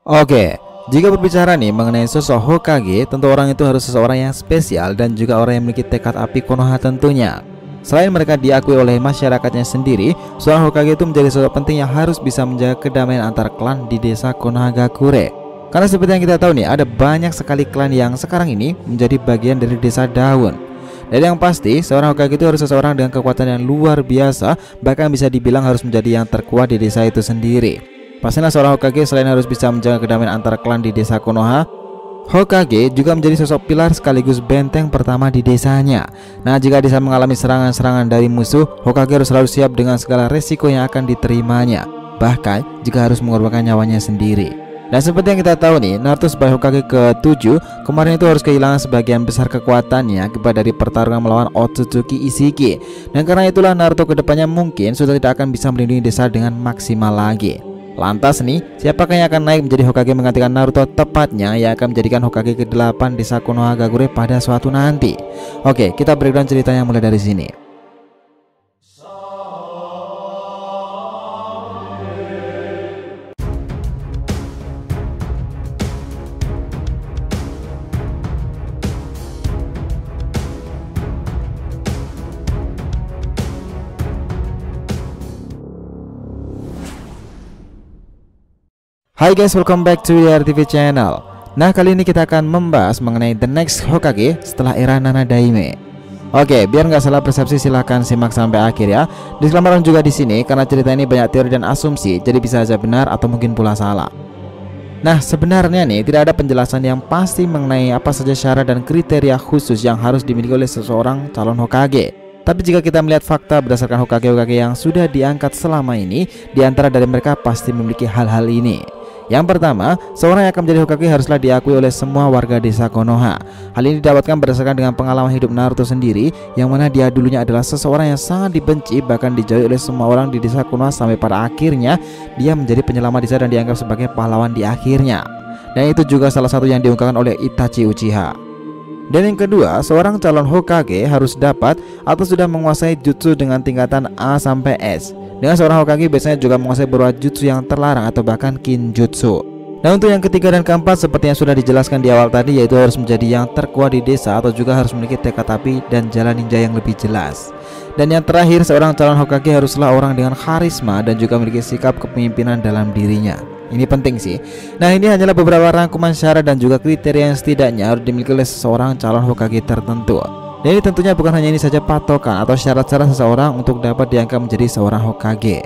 Oke, jika berbicara nih mengenai sosok Hokage, tentu orang itu harus seseorang yang spesial dan juga orang yang memiliki tekad api Konoha tentunya. Selain mereka diakui oleh masyarakatnya sendiri, seorang Hokage itu menjadi sosok penting yang harus bisa menjaga kedamaian antar klan di desa Konohagakure. Karena seperti yang kita tahu nih, ada banyak sekali klan yang sekarang ini menjadi bagian dari desa Daun. Dan yang pasti, seorang Hokage itu harus seseorang dengan kekuatan yang luar biasa, bahkan bisa dibilang harus menjadi yang terkuat di desa itu sendiri. Pastinya seorang Hokage selain harus bisa menjaga kedamaian antara klan di desa Konoha, Hokage juga menjadi sosok pilar sekaligus benteng pertama di desanya. Nah, jika desa mengalami serangan-serangan dari musuh, Hokage harus selalu siap dengan segala resiko yang akan diterimanya, bahkan jika harus mengorbankan nyawanya sendiri. Dan seperti yang kita tahu nih, Naruto sebagai Hokage ke-7 kemarin itu harus kehilangan sebagian besar kekuatannya akibat dari pertarungan melawan Otsutsuki Ishiki. Dan karena itulah Naruto kedepannya mungkin sudah tidak akan bisa melindungi desa dengan maksimal lagi. Lantas nih, siapakah yang akan naik menjadi Hokage menggantikan Naruto tepatnya yang akan menjadikan Hokage ke-8 desa Konohagakure pada suatu nanti? Oke, kita breakdown ceritanya mulai dari sini. Hai guys, welcome back to the RTV channel. Nah, kali ini kita akan membahas mengenai the next Hokage setelah era Nana Daime. Oke, biar nggak salah persepsi silahkan simak sampai akhir ya. Disclaimer juga di sini karena cerita ini banyak teori dan asumsi, jadi bisa saja benar atau mungkin pula salah. Nah, sebenarnya nih tidak ada penjelasan yang pasti mengenai apa saja syarat dan kriteria khusus yang harus dimiliki oleh seseorang calon Hokage. Tapi jika kita melihat fakta berdasarkan Hokage-Hokage yang sudah diangkat selama ini, di antara dari mereka pasti memiliki hal-hal ini. Yang pertama, seorang yang akan menjadi Hokage haruslah diakui oleh semua warga desa Konoha. Hal ini didapatkan berdasarkan dengan pengalaman hidup Naruto sendiri, yang mana dia dulunya adalah seseorang yang sangat dibenci, bahkan dijauhi oleh semua orang di desa Konoha, sampai pada akhirnya dia menjadi penyelamat desa dan dianggap sebagai pahlawan di akhirnya. Dan itu juga salah satu yang diungkapkan oleh Itachi Uchiha. Dan yang kedua, seorang calon Hokage harus dapat atau sudah menguasai jutsu dengan tingkatan A sampai S. Dengan seorang Hokage biasanya juga menguasai beberapa jutsu yang terlarang atau bahkan kinjutsu. Nah, untuk yang ketiga dan keempat seperti yang sudah dijelaskan di awal tadi, yaitu harus menjadi yang terkuat di desa atau juga harus memiliki tekad api dan jalan ninja yang lebih jelas. Dan yang terakhir, seorang calon Hokage haruslah orang dengan karisma dan juga memiliki sikap kepemimpinan dalam dirinya. Ini penting sih. Nah, ini hanyalah beberapa rangkuman syarat dan juga kriteria yang setidaknya harus dimiliki oleh seorang calon Hokage tertentu. Dan ini tentunya bukan hanya ini saja patokan atau syarat-syarat seseorang untuk dapat diangkat menjadi seorang Hokage.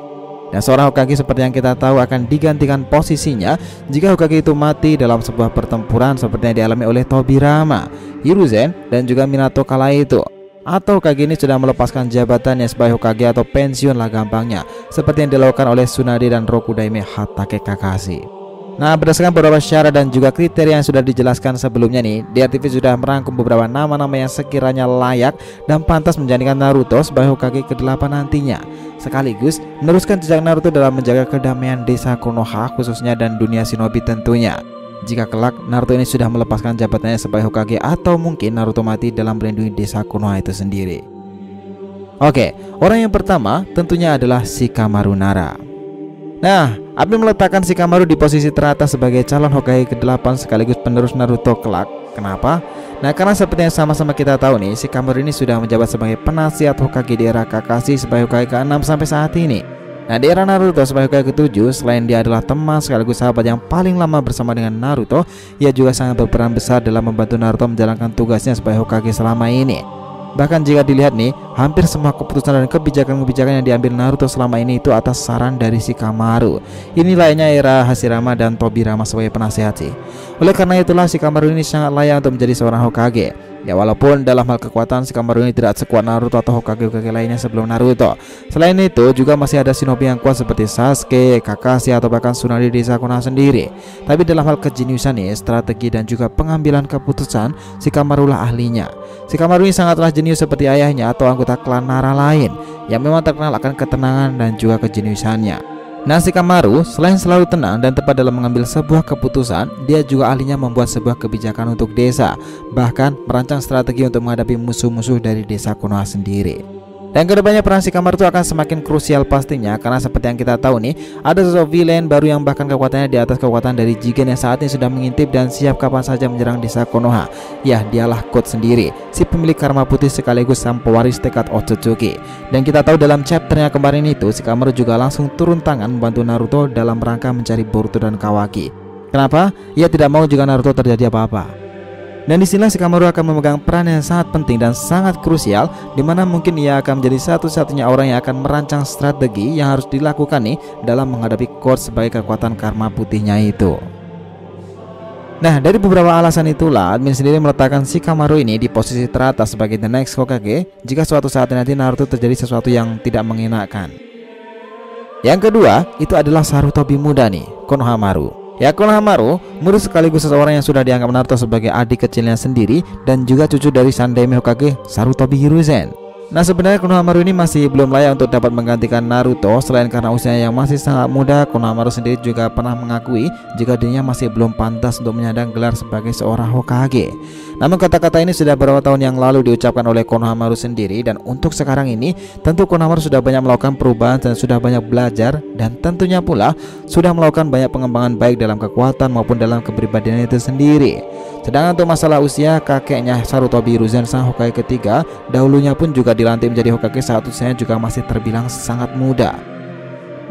Dan seorang Hokage seperti yang kita tahu akan digantikan posisinya jika Hokage itu mati dalam sebuah pertempuran seperti yang dialami oleh Tobirama, Hiruzen, dan juga Minato kala itu. Atau Hokage ini sudah melepaskan jabatannya sebagai Hokage atau pensiun lah gampangnya, seperti yang dilakukan oleh Tsunade dan Rokudaime Hatake Kakashi. Nah, berdasarkan beberapa syarat dan juga kriteria yang sudah dijelaskan sebelumnya nih, DRTV sudah merangkum beberapa nama-nama yang sekiranya layak dan pantas menjadikan Naruto sebagai Hokage ke-8 nantinya, sekaligus meneruskan jejak Naruto dalam menjaga kedamaian desa Konoha khususnya dan dunia shinobi tentunya. Jika kelak Naruto ini sudah melepaskan jabatannya sebagai Hokage atau mungkin Naruto mati dalam melindungi desa Konoha itu sendiri. Oke, orang yang pertama tentunya adalah Shikamaru Nara. Nah, Abi meletakkan Shikamaru di posisi teratas sebagai calon Hokage ke-8 sekaligus penerus Naruto kelak. Kenapa? Nah, karena seperti yang sama-sama kita tahu nih, Shikamaru ini sudah menjabat sebagai penasihat Hokage di era Kakashi sebagai Hokage ke-6 sampai saat ini. Nah, di era Naruto sebagai Hokage ke-7, selain dia adalah teman sekaligus sahabat yang paling lama bersama dengan Naruto, ia juga sangat berperan besar dalam membantu Naruto menjalankan tugasnya sebagai Hokage selama ini. Bahkan jika dilihat nih, hampir semua keputusan dan kebijakan-kebijakan yang diambil Naruto selama ini itu atas saran dari Shikamaru. Ini lainnya era Hashirama dan Tobirama sebagai penasehat sih. Oleh karena itulah Shikamaru ini sangat layak untuk menjadi seorang Hokage. Ya, walaupun dalam hal kekuatan Shikamaru ini tidak sekuat Naruto atau Hokage-Hokage lainnya sebelum Naruto. Selain itu juga masih ada shinobi yang kuat seperti Sasuke, Kakashi, atau bahkan Tsunade di desa Konoha sendiri. Tapi dalam hal kejeniusan nih, strategi dan juga pengambilan keputusan, Shikamaru lah ahlinya. Shikamaru ini sangatlah jenius seperti ayahnya atau anggota klan Nara lain yang memang terkenal akan ketenangan dan juga kejeniusannya. Nah, Shikamaru selain selalu tenang dan tepat dalam mengambil sebuah keputusan, dia juga ahlinya membuat sebuah kebijakan untuk desa, bahkan merancang strategi untuk menghadapi musuh-musuh dari desa Konoha sendiri. Dan kedepannya peran Shikamaru itu akan semakin krusial pastinya, karena seperti yang kita tahu nih, ada sosok villain baru yang bahkan kekuatannya di atas kekuatan dari Jigen yang saat ini sudah mengintip dan siap kapan saja menyerang desa Konoha. Ya, dialah God sendiri, si pemilik karma putih sekaligus sang pewaris tekad Otsutsuki. Dan kita tahu dalam chapternya kemarin itu, Shikamaru juga langsung turun tangan membantu Naruto dalam rangka mencari Boruto dan Kawaki. Kenapa? Ia tidak mau jika Naruto terjadi apa-apa. Dan disinilah Shikamaru akan memegang peran yang sangat penting dan sangat krusial, dimana mungkin ia akan menjadi satu-satunya orang yang akan merancang strategi yang harus dilakukan nih dalam menghadapi God sebagai kekuatan karma putihnya itu. Nah, dari beberapa alasan itulah admin sendiri meletakkan Shikamaru ini di posisi teratas sebagai the next Hokage jika suatu saat nanti Naruto terjadi sesuatu yang tidak mengenakan. Yang kedua, itu adalah Sarutobi muda nih, Konohamaru. Ya, Konohamaru murid sekaligus seseorang yang sudah dianggap Naruto sebagai adik kecilnya sendiri dan juga cucu dari Sandaime Hokage Sarutobi Hiruzen. Nah, sebenarnya Konohamaru ini masih belum layak untuk dapat menggantikan Naruto. Selain karena usianya yang masih sangat muda, Konohamaru sendiri juga pernah mengakui jika dirinya masih belum pantas untuk menyandang gelar sebagai seorang Hokage. Namun kata-kata ini sudah beberapa tahun yang lalu diucapkan oleh Konohamaru sendiri, dan untuk sekarang ini tentu Konohamaru sudah banyak melakukan perubahan dan sudah banyak belajar, dan tentunya pula sudah melakukan banyak pengembangan baik dalam kekuatan maupun dalam kepribadian itu sendiri. Sedangkan untuk masalah usia, kakeknya Sarutobi Hiruzen sang Hokage ketiga dahulunya pun juga dilantik menjadi Hokage saat usianya juga masih terbilang sangat muda.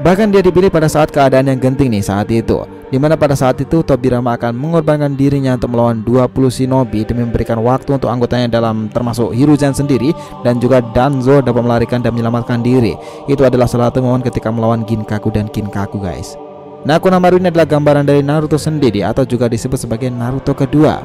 Bahkan dia dipilih pada saat keadaan yang genting nih saat itu, dimana pada saat itu Tobirama akan mengorbankan dirinya untuk melawan 20 shinobi demi memberikan waktu untuk anggotanya dalam termasuk Hiruzen sendiri dan juga Danzo dapat melarikan dan menyelamatkan diri. Itu adalah salah satu momen ketika melawan Ginkaku dan Kinkaku, guys. Nah, Konohamaru ini adalah gambaran dari Naruto sendiri atau juga disebut sebagai Naruto kedua.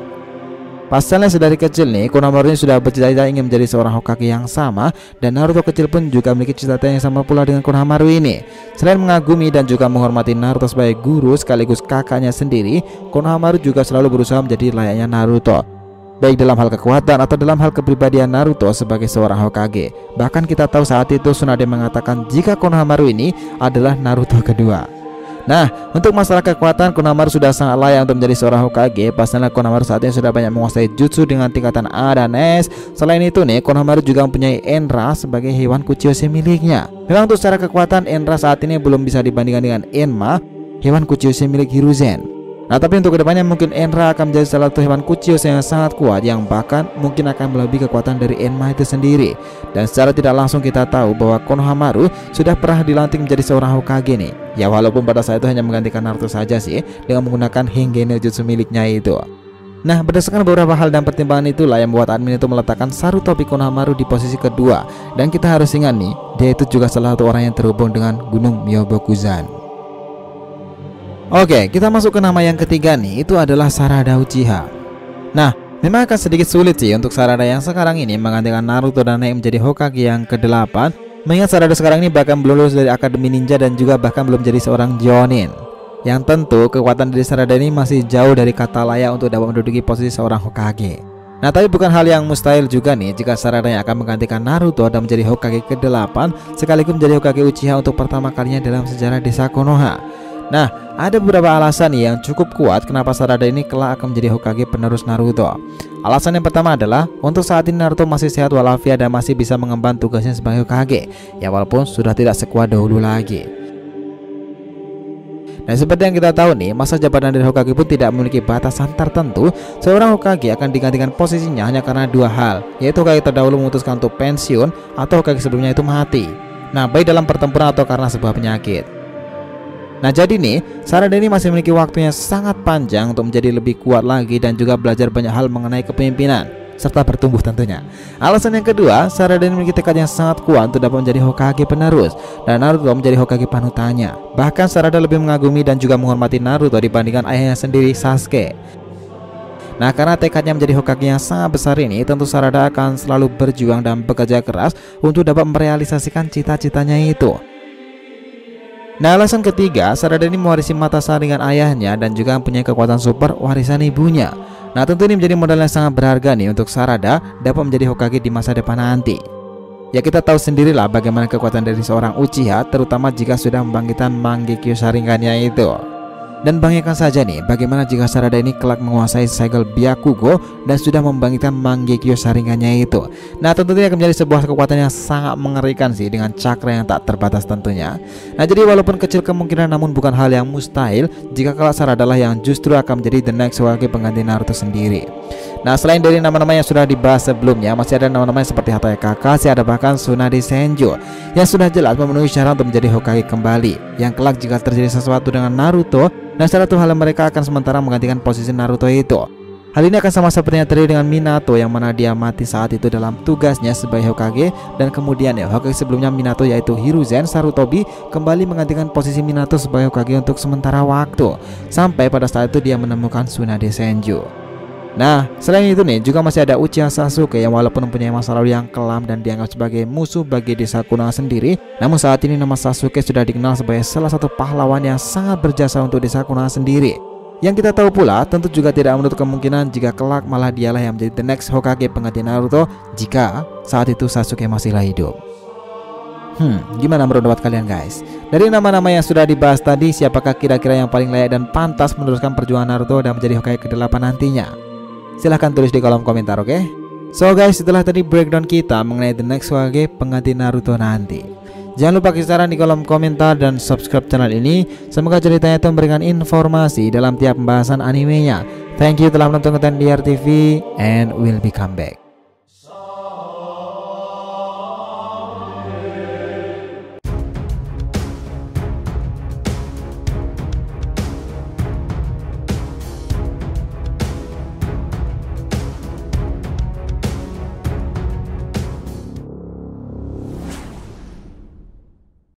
Pasalnya sedari kecil nih, Konohamaru ini sudah bercita-cita ingin menjadi seorang Hokage yang sama, dan Naruto kecil pun juga memiliki cita-cita yang sama pula dengan Konohamaru ini. Selain mengagumi dan juga menghormati Naruto sebagai guru sekaligus kakaknya sendiri, Konohamaru juga selalu berusaha menjadi layaknya Naruto, baik dalam hal kekuatan atau dalam hal kepribadian Naruto sebagai seorang Hokage. Bahkan kita tahu saat itu Tsunade mengatakan jika Konohamaru ini adalah Naruto kedua. Nah, untuk masalah kekuatan, Konohamaru sudah sangat layak untuk menjadi seorang Hokage. Pasalnya Konohamaru saat ini sudah banyak menguasai jutsu dengan tingkatan A dan S. Selain itu nih, Konohamaru juga mempunyai Enra sebagai hewan Kuchiyose miliknya. Memang untuk secara kekuatan Enra saat ini belum bisa dibandingkan dengan Enma, hewan Kuchiyose milik Hiruzen. Nah, tapi untuk kedepannya mungkin Enra akan menjadi salah satu hewan Kuchiyose yang sangat kuat, yang bahkan mungkin akan melebihi kekuatan dari Enma itu sendiri. Dan secara tidak langsung kita tahu bahwa Konohamaru sudah pernah dilantik menjadi seorang Hokage nih. Ya, walaupun pada saat itu hanya menggantikan Naruto saja sih, dengan menggunakan Henge no Jutsu miliknya itu. Nah, berdasarkan beberapa hal dan pertimbangan itulah yang membuat admin itu meletakkan Sarutobi Konohamaru di posisi kedua. Dan kita harus ingat nih, dia itu juga salah satu orang yang terhubung dengan Gunung Myobokuzan. Oke, kita masuk ke nama yang ketiga nih, itu adalah Sarada Uchiha. Nah, memang akan sedikit sulit sih untuk Sarada yang sekarang ini menggantikan Naruto dan naik menjadi Hokage yang ke-8, mengingat Sarada sekarang ini bahkan belum lulus dari Akademi Ninja dan juga bahkan belum jadi seorang Jonin. Yang tentu kekuatan dari Sarada ini masih jauh dari kata layak untuk dapat menduduki posisi seorang Hokage. Nah, tapi bukan hal yang mustahil juga nih jika Sarada yang akan menggantikan Naruto dan menjadi Hokage ke-8 sekaligus menjadi Hokage Uchiha untuk pertama kalinya dalam sejarah desa Konoha. Nah, ada beberapa alasan nih yang cukup kuat kenapa Sarada ini kelak akan menjadi Hokage penerus Naruto. Alasan yang pertama adalah untuk saat ini Naruto masih sehat walafiat dan masih bisa mengemban tugasnya sebagai Hokage, ya walaupun sudah tidak sekuat dahulu lagi. Dan seperti yang kita tahu nih, masa jabatan dari Hokage pun tidak memiliki batasan tertentu. Seorang Hokage akan digantikan posisinya hanya karena dua hal, yaitu Hokage terdahulu memutuskan untuk pensiun atau Hokage sebelumnya itu mati. Nah, baik dalam pertempuran atau karena sebuah penyakit. Nah, jadi nih, Sarada ini masih memiliki waktu yang sangat panjang untuk menjadi lebih kuat lagi dan juga belajar banyak hal mengenai kepemimpinan serta bertumbuh tentunya. Alasan yang kedua, Sarada ini memiliki tekad yang sangat kuat untuk dapat menjadi Hokage penerus dan Naruto menjadi Hokage panutannya. Bahkan Sarada lebih mengagumi dan juga menghormati Naruto dibandingkan ayahnya sendiri, Sasuke. Nah, karena tekadnya menjadi Hokage yang sangat besar ini, tentu Sarada akan selalu berjuang dan bekerja keras untuk dapat merealisasikan cita-citanya itu. Nah, alasan ketiga, Sarada ini mewarisi mata saringan ayahnya dan juga mempunyai kekuatan super warisan ibunya. Nah, tentu ini menjadi modal yang sangat berharga nih untuk Sarada dapat menjadi Hokage di masa depan nanti. Ya, kita tahu sendirilah bagaimana kekuatan dari seorang Uchiha, terutama jika sudah membangkitkan Mangekyo Sharingan-nya itu. Dan bayangkan saja nih, bagaimana jika Sarada ini kelak menguasai segel Byakugo dan sudah membangkitkan Mangekyou Sharingannya itu. Nah, tentunya akan menjadi sebuah kekuatan yang sangat mengerikan sih, dengan cakra yang tak terbatas tentunya. Nah, jadi walaupun kecil kemungkinan, namun bukan hal yang mustahil jika kelak Sarada lah yang justru akan menjadi the next Hokage pengganti Naruto sendiri. Nah, selain dari nama-nama yang sudah dibahas sebelumnya, masih ada nama-nama seperti Hatake Kakashi, ada bahkan Tsunade Senju yang sudah jelas memenuhi syarat untuk menjadi Hokage kembali, yang kelak jika terjadi sesuatu dengan Naruto, dan salah satu hal mereka akan sementara menggantikan posisi Naruto itu. Hal ini akan sama seperti yang terjadi dengan Minato, yang mana dia mati saat itu dalam tugasnya sebagai Hokage, dan kemudian ya Hokage sebelumnya Minato yaitu Hiruzen Sarutobi kembali menggantikan posisi Minato sebagai Hokage untuk sementara waktu, sampai pada saat itu dia menemukan Tsunade Senju. Nah, selain itu nih, juga masih ada Uchiha Sasuke yang walaupun mempunyai masa lalu yang kelam dan dianggap sebagai musuh bagi desa Konoha sendiri, namun saat ini nama Sasuke sudah dikenal sebagai salah satu pahlawan yang sangat berjasa untuk desa Konoha sendiri. Yang kita tahu pula, tentu juga tidak menutup kemungkinan jika kelak malah dialah yang menjadi the next Hokage pengganti Naruto jika saat itu Sasuke masihlah hidup. Gimana menurut pendapat kalian guys? Dari nama-nama yang sudah dibahas tadi, siapakah kira-kira yang paling layak dan pantas meneruskan perjuangan Naruto dan menjadi Hokage ke-8 nantinya? Silahkan tulis di kolom komentar, oke? So guys, setelah tadi breakdown kita mengenai the next Hokage pengganti Naruto nanti, jangan lupa kasih saran di kolom komentar dan subscribe channel ini. Semoga ceritanya itu memberikan informasi dalam tiap pembahasan animenya. Thank you telah menonton konten DR TV and we'll be come back.